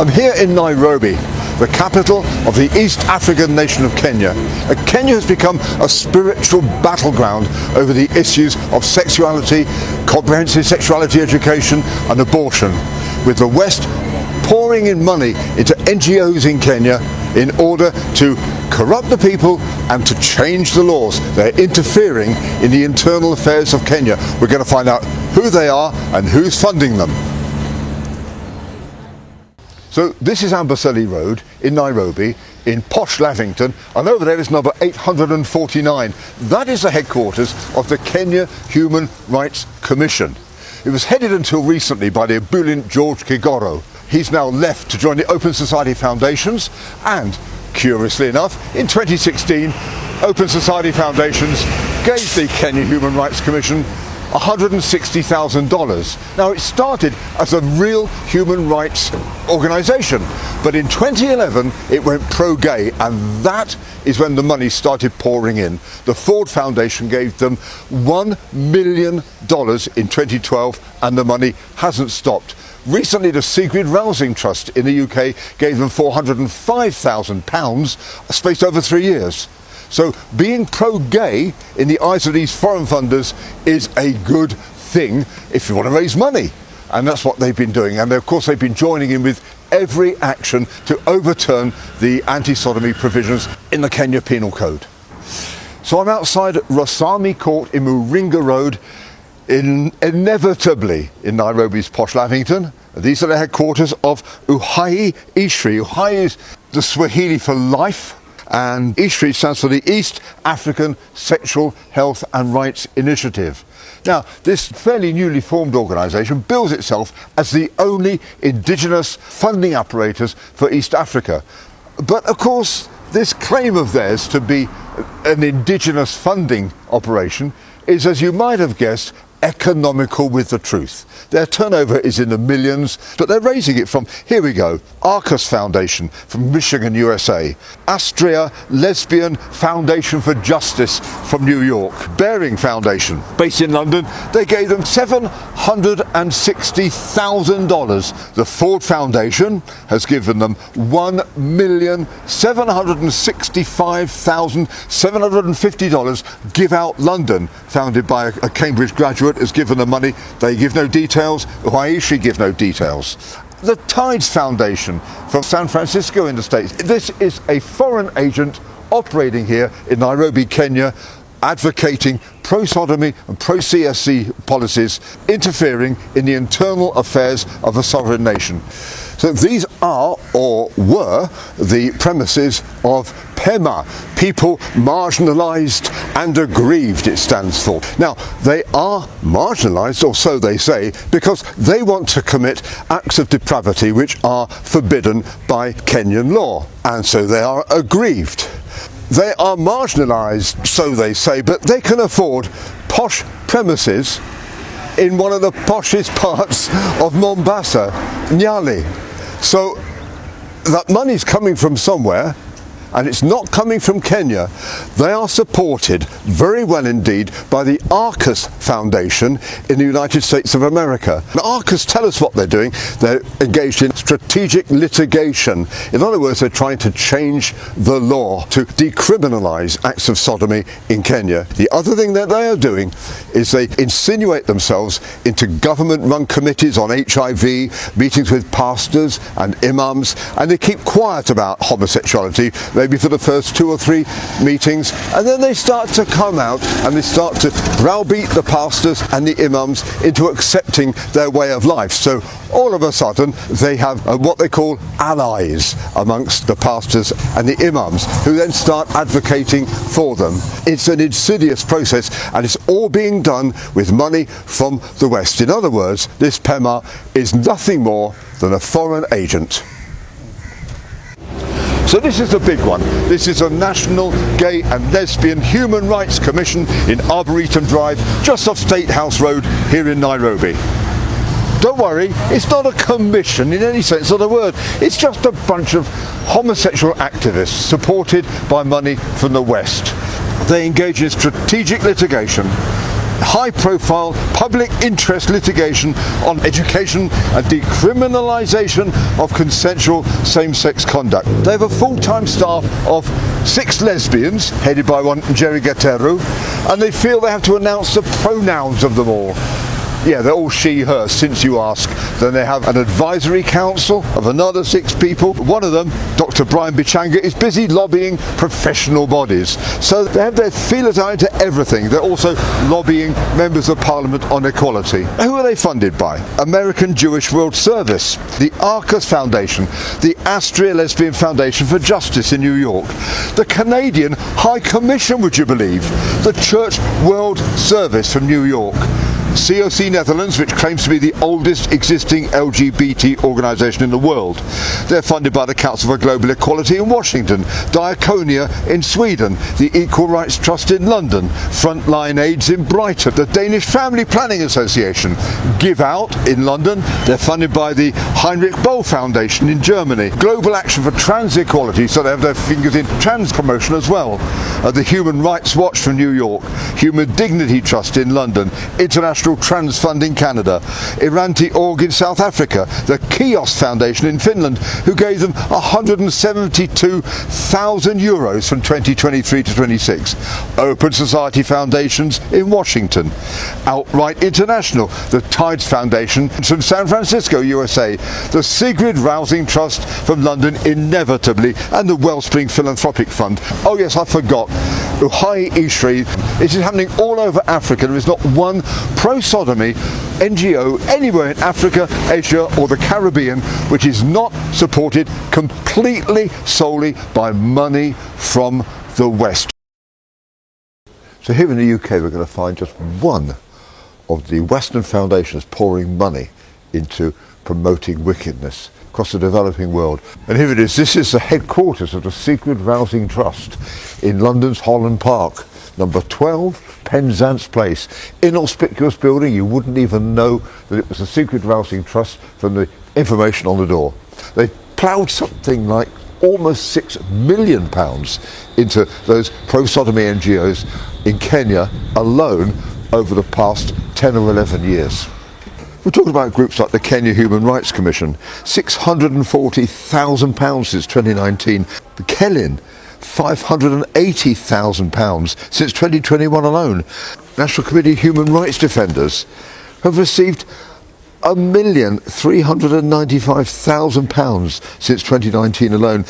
I'm here in Nairobi, the capital of the East African nation of Kenya. Kenya has become a spiritual battleground over the issues of sexuality, comprehensive sexuality education and abortion, with the West pouring in money into NGOs in Kenya in order to corrupt the people and to change the laws. They're interfering in the internal affairs of Kenya. We're going to find out who they are and who's funding them. So this is Amboseli Road in Nairobi, in posh Lavington, and over there is number 849. That is the headquarters of the Kenya Human Rights Commission. It was headed until recently by the ebullient George Kigoro. He's now left to join the Open Society Foundations, and curiously enough, in 2016, Open Society Foundations gave the Kenya Human Rights Commission $160,000. Now, it started as a real human rights organisation, but in 2011 it went pro-gay, and that is when the money started pouring in. The Ford Foundation gave them $1 million in 2012, and the money hasn't stopped. Recently, the Sigrid Rousing Trust in the UK gave them £405,000, spaced over 3 years. So being pro-gay in the eyes of these foreign funders is a good thing if you want to raise money. And that's what they've been doing. And of course they've been joining in with every action to overturn the anti-sodomy provisions in the Kenya Penal Code. So I'm outside Rosami Court in Moringa Road, inevitably in Nairobi's posh Lavington. These are the headquarters of Uhai Ishri. Uhai is the Swahili for life, and ISHRI stands for the East African Sexual Health and Rights Initiative. Now, this fairly newly formed organisation bills itself as the only indigenous funding apparatus for East Africa. But of course, this claim of theirs to be an indigenous funding operation is, as you might have guessed, economical with the truth. Their turnover is in the millions, but they're raising it from, here we go, Arcus Foundation from Michigan, USA, Astrea Lesbian Foundation for Justice from New York, Bearing Foundation, based in London, they gave them $760,000. The Ford Foundation has given them $1,765,750. Give Out London, founded by a Cambridge graduate, has given them money. They give no details. Waishi give no details. The Tides Foundation from San Francisco in the States. This is a foreign agent operating here in Nairobi, Kenya, advocating pro-sodomy and pro-CSC policies, interfering in the internal affairs of a sovereign nation. So these are, or were, the premises of PEMA, People Marginalised and Aggrieved, it stands for. Now, they are marginalised, or so they say, because they want to commit acts of depravity which are forbidden by Kenyan law, and so they are aggrieved. They are marginalised, so they say, but they can afford posh premises in one of the poshest parts of Mombasa, Nyali. So that money's coming from somewhere, and it's not coming from Kenya. They are supported very well indeed by the Arcus Foundation in the United States of America. Now, Arcus tell us what they're doing. They're engaged in strategic litigation. In other words, they're trying to change the law to decriminalise acts of sodomy in Kenya. The other thing that they are doing is they insinuate themselves into government-run committees on HIV, meetings with pastors and imams, and they keep quiet about homosexuality, maybe for the first 2 or 3 meetings, and then they start to come out and they start to browbeat the pastors and the imams into accepting their way of life. So all of a sudden they have what they call allies amongst the pastors and the imams, who then start advocating for them. It's an insidious process, and it's all being done with money from the West. In other words, this PEMA is nothing more than a foreign agent. So this is the big one. This is a National Gay and Lesbian Human Rights Commission in Arboretum Drive, just off State House Road here in Nairobi. Don't worry, it's not a commission in any sense of the word. It's just a bunch of homosexual activists supported by money from the West. They engage in strategic litigation high-profile public interest litigation on education and decriminalisation of consensual same-sex conduct. They have a full-time staff of 6 lesbians, headed by one Jerry Gateru, and they feel they have to announce the pronouns of them all. Yeah, they're all she, her, since you ask. Then they have an advisory council of another 6 people. One of them, Dr. Brian Bichanga, is busy lobbying professional bodies. So they have their feelers out into everything. They're also lobbying members of Parliament on equality. Who are they funded by? American Jewish World Service, the Arcus Foundation, the Astria Lesbian Foundation for Justice in New York, the Canadian High Commission, would you believe, the Church World Service from New York, COC Netherlands, which claims to be the oldest existing LGBT organisation in the world. They're funded by the Council for Global Equality in Washington, Diaconia in Sweden, the Equal Rights Trust in London, Frontline AIDS in Brighton, the Danish Family Planning Association, Give Out in London. They're funded by the Heinrich Böll Foundation in Germany, Global Action for Trans Equality, so they have their fingers in trans promotion as well, the Human Rights Watch from New York, Human Dignity Trust in London, International Trans Fund in Canada, Iranti.org in South Africa, the Kios Foundation in Finland, who gave them €172,000 from 2023 to 26, Open Society Foundations in Washington, Outright International, the Tides Foundation from San Francisco, USA, the Sigrid Rousing Trust from London, inevitably, and the Wellspring Philanthropic Fund. Oh yes, I forgot, Uhai Ishri. It is happening all over Africa. There is not one pro-sodomy NGO anywhere in Africa, Asia or the Caribbean which is not supported completely solely by money from the West. So here in the UK we're going to find just one of the Western foundations pouring money into promoting wickedness across the developing world. And here it is. This is the headquarters of the Secret Rousing Trust in London's Holland Park, number 12 Penzance Place. Inauspicious building. You wouldn't even know that it was the Secret Rousing Trust from the information on the door. They ploughed something like almost £6 million into those pro-sodomy NGOs in Kenya alone over the past 10 or 11 years. We're talking about groups like the Kenya Human Rights Commission, £640,000 since 2019. The Kelin, £580,000 since 2021 alone. National Committee Human Rights Defenders have received £1,395,000 since 2019 alone.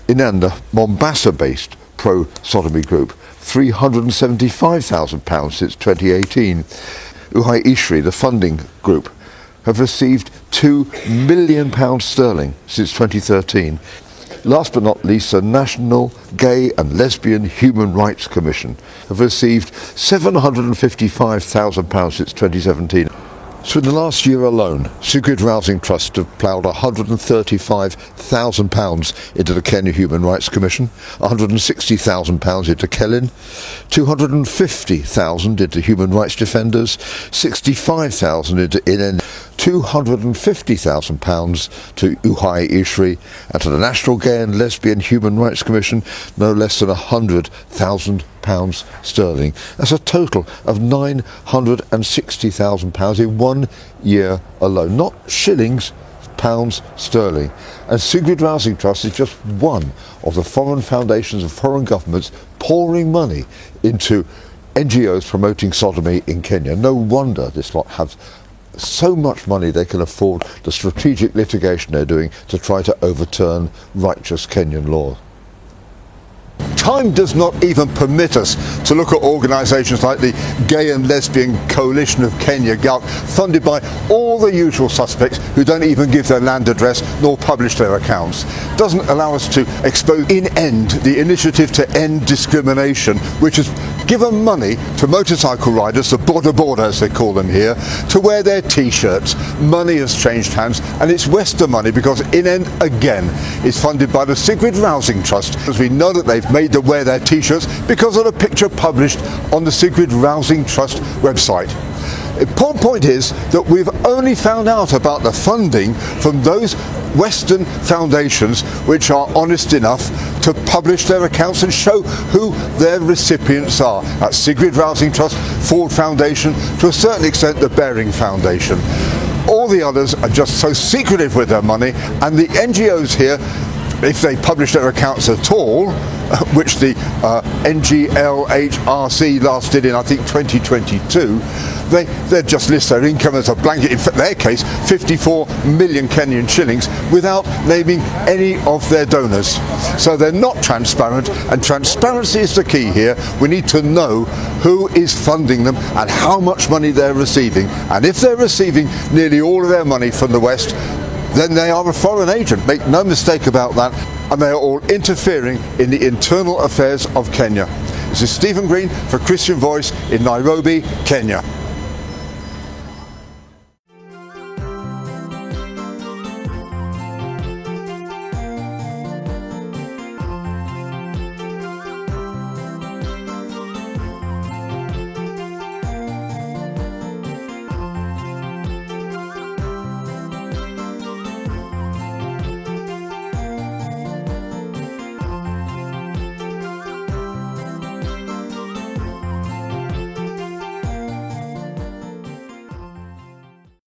Inanda, Mombasa-based pro-sodomy group, £375,000 since 2018. Uhai Ishri, the funding group, have received £2 million sterling since 2013. Last but not least, the National Gay and Lesbian Human Rights Commission have received £755,000 since 2017. So in the last year alone, Secret Rousing Trust have ploughed £135,000 into the Kenya Human Rights Commission, £160,000 into Kelin, £250,000 into Human Rights Defenders, £65,000 into INN, £250,000 to Uhai Ishri, and to the National Gay and Lesbian Human Rights Commission, no less than £100,000 sterling. That's a total of £960,000 in 1 year alone. Not shillings, pounds sterling. And Secret Rousing Trust is just one of the foreign foundations of foreign governments pouring money into NGOs promoting sodomy in Kenya. No wonder this lot have so much money they can afford the strategic litigation they're doing to try to overturn righteous Kenyan law. Time does not even permit us to look at organisations like the Gay and Lesbian Coalition of Kenya, GALC, funded by all the usual suspects who don't even give their land address nor publish their accounts. Doesn't allow us to expose INEND, the Initiative to End Discrimination, which has given money to motorcycle riders, the border as they call them here, to wear their t-shirts. Money has changed hands, and it's Western money because INEND again is funded by the Secret Rousing Trust, as we know that they've made them wear their t-shirts because of the picture published on the Secret Rousing Trust website. The point is that we've only found out about the funding from those Western foundations which are honest enough to publish their accounts and show who their recipients are. That's Sigrid Rousing Trust, Ford Foundation, to a certain extent the Baring Foundation. All the others are just so secretive with their money, and the NGOs here, if they publish their accounts at all, which the NGLHRC last did in, I think, 2022, they just list their income as a blanket, in their case, 54 million Kenyan shillings, without naming any of their donors. So they're not transparent, and transparency is the key here. We need to know who is funding them and how much money they're receiving. And if they're receiving nearly all of their money from the West, then they are a foreign agent. Make no mistake about that. And they are all interfering in the internal affairs of Kenya. This is Stephen Green for Christian Voice in Nairobi, Kenya.